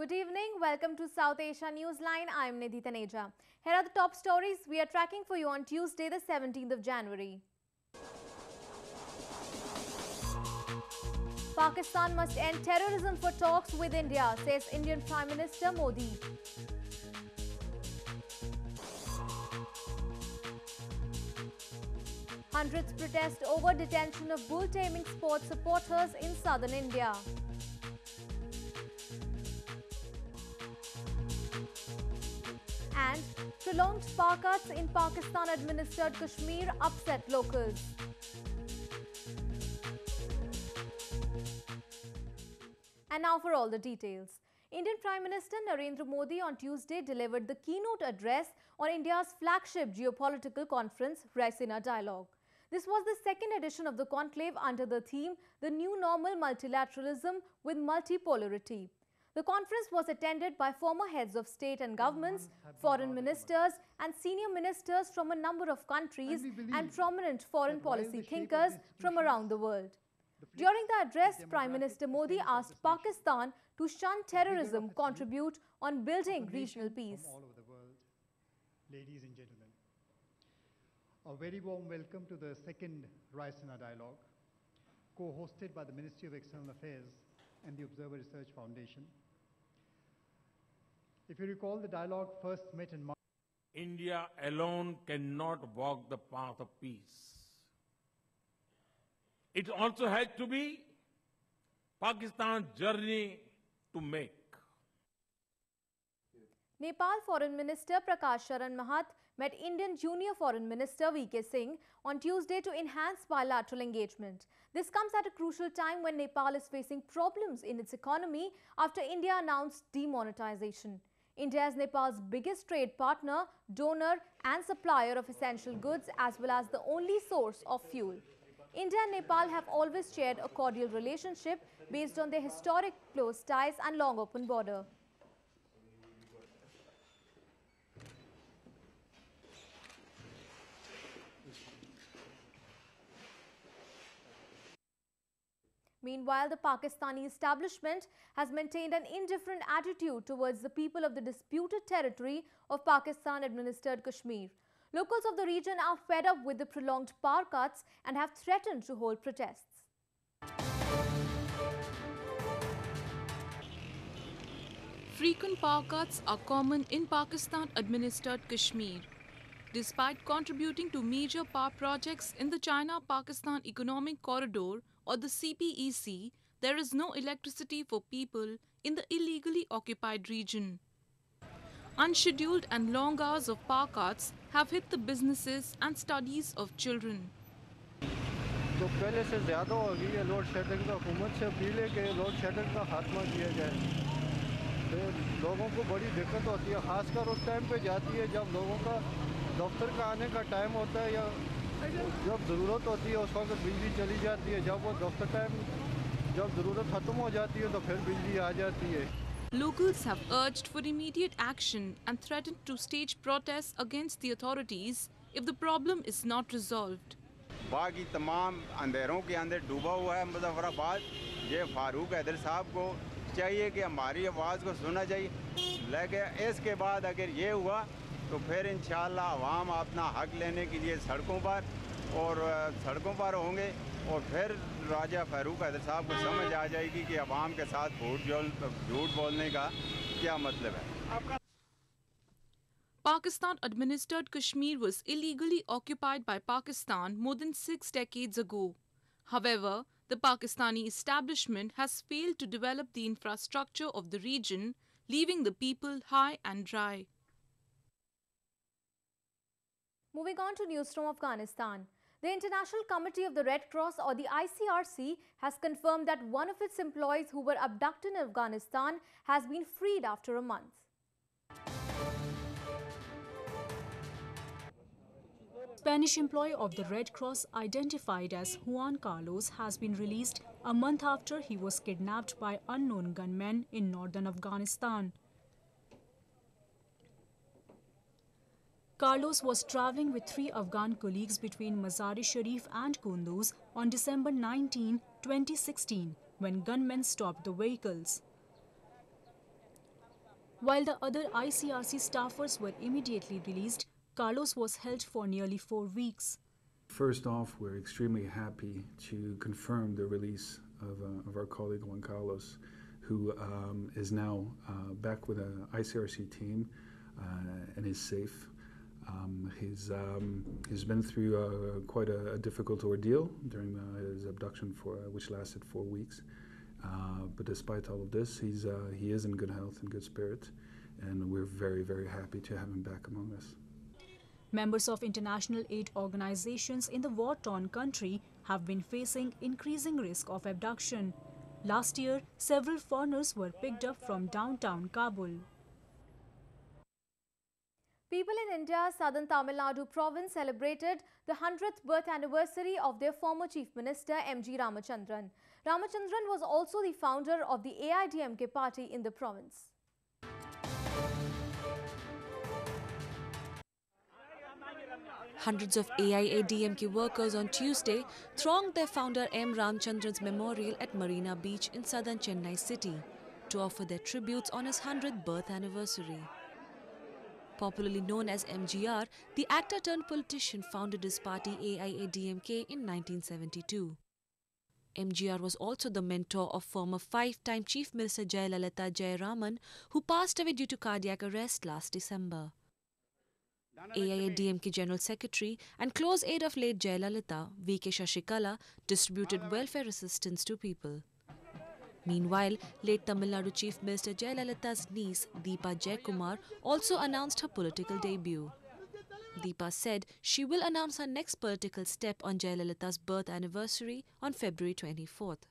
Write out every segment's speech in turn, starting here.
Good evening. Welcome to South Asia Newsline. I am Nidhi Taneja. Here are the top stories we are tracking for you on Tuesday, the 17th of January. Pakistan must end terrorism for talks with India, says Indian Prime Minister Modi. Hundreds protest over detention of bull-taming sport supporters in southern India. And prolonged power cuts in Pakistan-administered Kashmir upset locals. And now for all the details. Indian Prime Minister Narendra Modi on Tuesday delivered the keynote address on India's flagship geopolitical conference, Raisina Dialogue. This was the second edition of the conclave under the theme, The New Normal-Multilateralism with Multipolarity. The conference was attended by former heads of state and governments, foreign ministers and senior ministers from a number of countries and prominent foreign policy thinkers from around the world. During the address, Prime Minister Modi asked Pakistan to shun terrorism, contribute on building regional peace. All over the world, ladies and gentlemen, a very warm welcome to the second Raisina Dialogue, co-hosted by the Ministry of External Affairs and the Observer Research Foundation. If you recall, the dialogue first met in March. India alone cannot walk the path of peace. It also has to be Pakistan's journey to make. Nepal Foreign Minister Prakash Sharan Mahat met Indian Junior Foreign Minister V.K. Singh on Tuesday to enhance bilateral engagement. This comes at a crucial time when Nepal is facing problems in its economy after India announced demonetization. India is Nepal's biggest trade partner, donor and supplier of essential goods as well as the only source of fuel. India and Nepal have always shared a cordial relationship based on their historic close ties and long open border. Meanwhile, the Pakistani establishment has maintained an indifferent attitude towards the people of the disputed territory of Pakistan-administered Kashmir. Locals of the region are fed up with the prolonged power cuts and have threatened to hold protests. Frequent power cuts are common in Pakistan-administered Kashmir. Despite contributing to major power projects in the China-Pakistan Economic Corridor or the CPEC, there is no electricity for people in the illegally occupied region. Unscheduled and long hours of power cuts have hit the businesses and studies of children. तो पहले से ज़्यादा हो गई है load shedding का हुकूमत से अपील है कि लोड शेडिंग का खात्मा किया जाए तो लोगों को बड़ी दिक्कत होती है खासकर उस टाइम पे जाती है जब लोगों का दफ्तर का आने का टाइम होता है या जब ज़रूरत होती है उस वक्त बिजली चली जाती है जब वो दफ्तर टाइम जब ज़रूरत ख़त्म हो जाती है तो फिर बिजली आ जाती है. Locals have urged for immediate action and threatened to stage protests against the authorities if the problem is not resolved. बाकी तमाम अंधेरों के अंदर डूबा हुआ है मुजफ्फराबाद. ये फारूक हैदर साहब को चाहिए कि हमारी आवाज़ को सुना चाहिए, लेकिन इसके बाद अगर ये हुआ तो फिर इंशाअल्लाह अवाम अपना हक लेने के लिए सड़कों पर होंगे और फिर राजा फारूक हैदर साहब को समझ आ जाएगी कि अवाम के साथ झूठ बोलने का क्या मतलब है. Pakistan-administered Kashmir was illegally occupied by Pakistan more than 6 decades ago. However, the Pakistani establishment has failed to develop the infrastructure of the region, leaving the people high and dry. Moving on to news from Afghanistan. The International Committee of the Red Cross or the ICRC has confirmed that one of its employees who were abducted in Afghanistan has been freed after a month. Spanish employee of the Red Cross identified as Juan Carlos has been released a month after he was kidnapped by unknown gunmen in northern Afghanistan. Carlos was traveling with 3 Afghan colleagues between Mazar-e-Sharif and Kunduz on December 19, 2016, when gunmen stopped the vehicles. While the other ICRC staffers were immediately released, Carlos was held for nearly 4 weeks. First off, we're extremely happy to confirm the release of our colleague Juan Carlos, who is now back with the ICRC team and is safe. He's been through quite a difficult ordeal during his abduction, which lasted 4 weeks. But despite all of this, he is in good health and good spirit, and we're very, very happy to have him back among us. Members of international aid organizations in the war-torn country have been facing increasing risk of abduction. Last year, several foreigners were picked up from downtown Kabul. People in India's southern Tamil Nadu province celebrated the 100th birth anniversary of their former Chief Minister M.G. Ramachandran. Ramachandran was also the founder of the AIDMK party in the province. Hundreds of AIADMK workers on Tuesday thronged their founder M. Ramachandran's memorial at Marina Beach in southern Chennai city to offer their tributes on his 100th birth anniversary. Popularly known as MGR, the actor turned politician founded his party AIADMK in 1972. MGR was also the mentor of former 5-time Chief Minister Jayalalitha Jayaraman, who passed away due to cardiac arrest last December. AIADMK General Secretary and close aide of late Jayalalitha, V.K. Shashikala, distributed welfare assistance to people. Meanwhile, late Tamil Nadu Chief Minister Jayalalitha's niece, Deepa Jaikumar, also announced her political debut. Deepa said she will announce her next political step on Jayalalitha's birth anniversary on February 24th.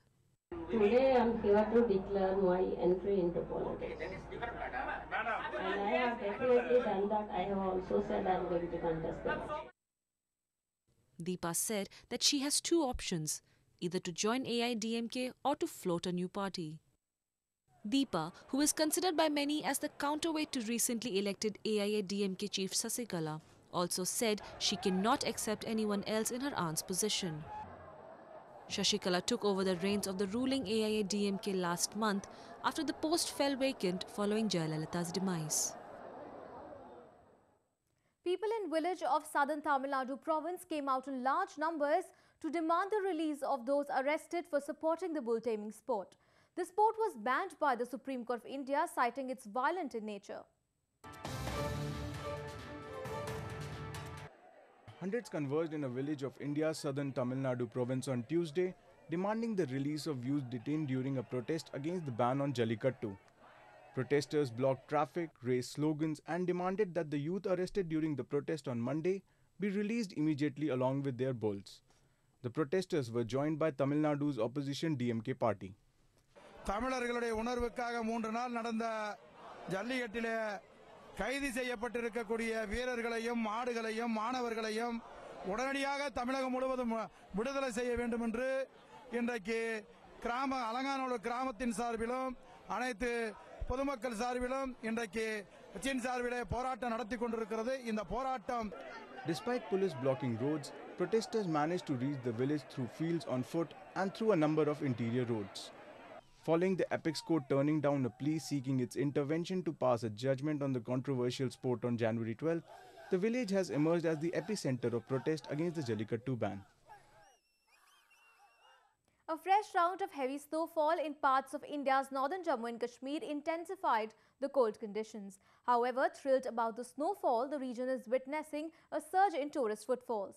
Today I am here to declare my entry into politics. And I have definitely done that. I have also said I am going to contest the election. Deepa said that she has two options, either to join AIDMK or to float a new party. Deepa, who is considered by many as the counterweight to recently elected AIADMK Chief Sasikala, also said she cannot accept anyone else in her aunt's position. Shashikala took over the reins of the ruling AIADMK last month after the post fell vacant following Jayalalitha's demise. People in village of southern Tamil Nadu province came out in large numbers to demand the release of those arrested for supporting the bull-taming sport. The sport was banned by the Supreme Court of India, citing its violent in nature. Hundreds converged in a village of India's southern Tamil Nadu province on Tuesday, demanding the release of youths detained during a protest against the ban on Jallikattu. Protesters blocked traffic, raised slogans and demanded that the youth arrested during the protest on Monday be released immediately along with their bulls. The protesters were joined by Tamil Nadu's opposition DMK party. தமிழர்களுடைய உணர்வுக்காக 3 நாள் நடந்த ஜல்லிக்கட்டிலே கைது செய்யப்பட்டிருக்கக்கூடிய வீரர்களையும் மாடுகளையும் மாணவர்களையும் உடனடியாக தமிழகம் முழுவதும் விடுதலை செய்ய வேண்டும் என்று இன்றைக்கு அலங்காநல்லூர் கிராமத்தின் சார்பிலும் அனைத்து பொதுமக்கள் சார்பிலும் இன்றைக்கு கட்சியின் சார்பிலே போராட்டம் நடத்தி கொண்டிருக்கிறது. இந்த போராட்டம் Despite police blocking roads, protesters managed to reach the village through fields on foot and through a number of interior roads. Following the apex court turning down a plea seeking its intervention to pass a judgment on the controversial sport on January 12th, the village has emerged as the epicenter of protest against the Jallikattu ban. A fresh round of heavy snowfall in parts of India's northern Jammu and Kashmir intensified the cold conditions. However, thrilled about the snowfall, the region is witnessing a surge in tourist footfalls.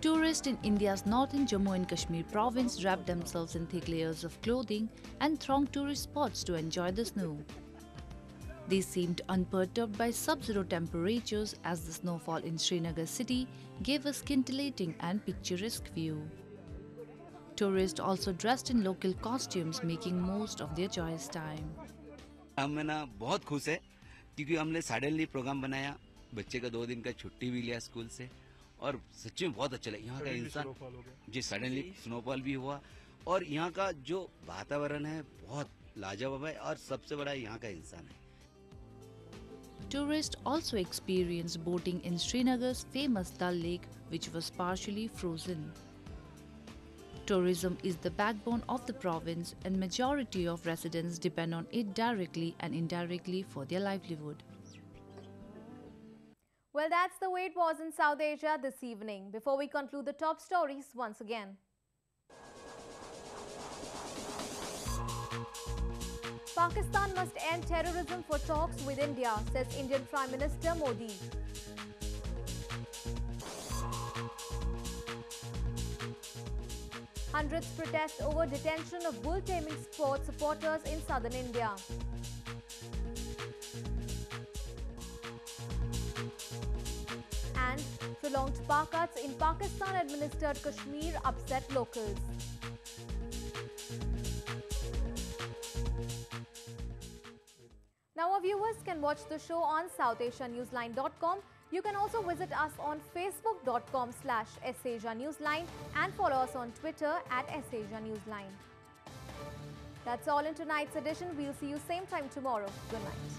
Tourists in India's northern Jammu and Kashmir province wrap themselves in thick layers of clothing and throng tourist spots to enjoy the snow. They seemed unperturbed by sub-zero temperatures as the snowfall in Srinagar city gave a scintillating and picturesque view. Tourists also dressed in local costumes, making most of their joyous time. हम ना बहुत खुश है क्योंकि हमने suddenly programme बनाया, बच्चे का 2 दिन का छुट्टी भी लिया स्कूल से और सच्ची में बहुत अच्छा लगा। यहाँ का इंसान जी सडनली स्नोफॉल भी हुआ और यहाँ का जो वातावरण है बहुत लाजवाब है और सबसे बड़ा यहाँ का इंसान है। Tourists also experienced boating in Srinagar's famous Dal Lake, which was partially frozen. Tourism is the backbone of the province and majority of residents depend on it directly and indirectly for their livelihood. Well, that's the way it was in South Asia this evening. Before we conclude the top stories once again. Pakistan must end terrorism for talks with India, says Indian Prime Minister Modi. Hundreds protest over detention of bull-taming sport supporters in southern India. And prolonged power cuts in Pakistan-administered Kashmir upset locals. Now our viewers can watch the show on SouthAsiaNewsline.com. You can also visit us on Facebook.com/SAsiaNewsline and follow us on Twitter @SAsiaNewsline. That's all in tonight's edition. We'll see you same time tomorrow. Good night.